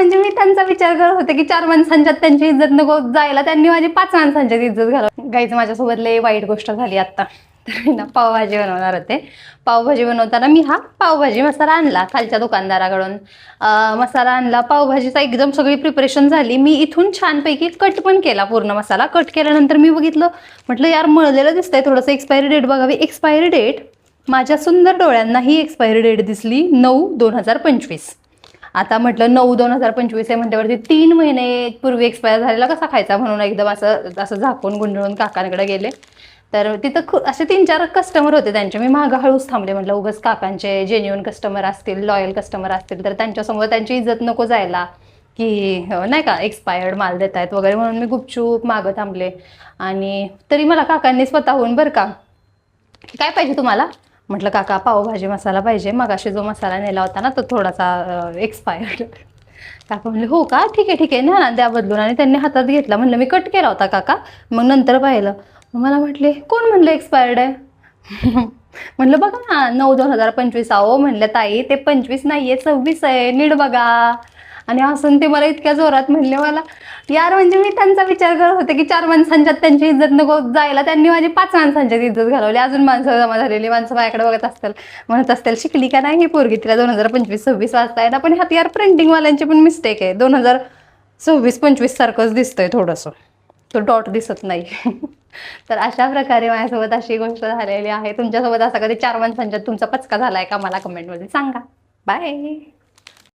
म्हणजे मी त्यांचा विचार करत होते की 4 माणसांच्यात त्यांची इज्जत नको जायला, त्यांनी माझी 5 माणसांच्यात इज्जत घालवली. गाईज माझ्यासोबत लय वाईट गोष्ट झाली आता. तर ना पावभाजी बनवणार होते. पावभाजी बनवताना मी हा पावभाजी मसाला आणला खालच्या दुकानदाराकडून. मसाला आणला, पावभाजीचा एकदम सगळी प्रिपरेशन झाली. मी इथून छानपैकी कट पण केला पूर्ण मसाला. कट केल्यानंतर मी बघितलं, म्हटलं यार मळलेलं दिसतंय थोडंसं, एक्सपायरी डेट बघावी. एक्सपायरी डेट माझ्या सुंदर डोळ्यांना ही एक्सपायरी डेट दिसली 9/2025. आता म्हटलं 9/2025 आहे म्हटल्यावरती 3 महिने पूर्वी एक्सपायर झालेला कसा खायचा, म्हणून एकदम असं झाकून गुंडळून काकांकडे गेले. तर तिथं असे 3-4 कस्टमर होते त्यांचे. मी मागं हळूच थांबले, म्हटलं उगाच काकांचे जेन्युइन कस्टमर असतील, लॉयल कस्टमर असतील तर त्यांच्यासमोर त्यांची इज्जत नको जायला, की नाही का एक्सपायर्ड माल देत आहेत वगैरे, म्हणून मी गुपचूप मागं थांबले. आणि तरी मला काकांनी स्वतःहून बरं का, काय पाहिजे तुम्हाला, म्हटलं काका पावभाजी मसाला पाहिजे, मगाशी जो मसाला नेला होता ना तो थोडासा एक्सपायर्ड. काका म्हणले हो का, ठीक आहे ना द्या बदलून. आणि त्यांनी हातात घेतला. म्हणलं मी कट केला होता काका, मग नंतर पाहिलं. मला म्हटले कोण म्हणलं एक्सपायर्ड आहे. म्हटलं बघा ना 9/2025. अहो म्हणलं ताई ते 25 नाही आहे 26 आहे, नीट बघा. आणि हसून ते मला इतक्या जोरात म्हणले, मला यार म्हणजे मी त्यांचा विचार करत होते की 4 माणसांच्यात त्यांची इज्जत नको जायला, त्यांनी माझी 5 माणसांच्यात इज्जत घालवली. अजून माणसं जमा झालेली, माणसं माझ्याकडे बघत असतील, म्हणत असतील शिकली का नाही ही पोरगी, तिला 2025-26 वाजता आहे ना. पण ह्यात यार प्रिंटिंगवाल्यांची पण मिस्टेक आहे, 2026-25 सारखंच दिसतंय थोडंसं, तो डॉट दिसत नाही. तर अशा प्रकारे माझ्यासोबत अशी गोष्ट झालेली आहे. तुमच्यासोबत असा कधी 4 माणसांच्यात तुमचा पचका झालाय का, मला कमेंटमध्ये सांगा. बाय.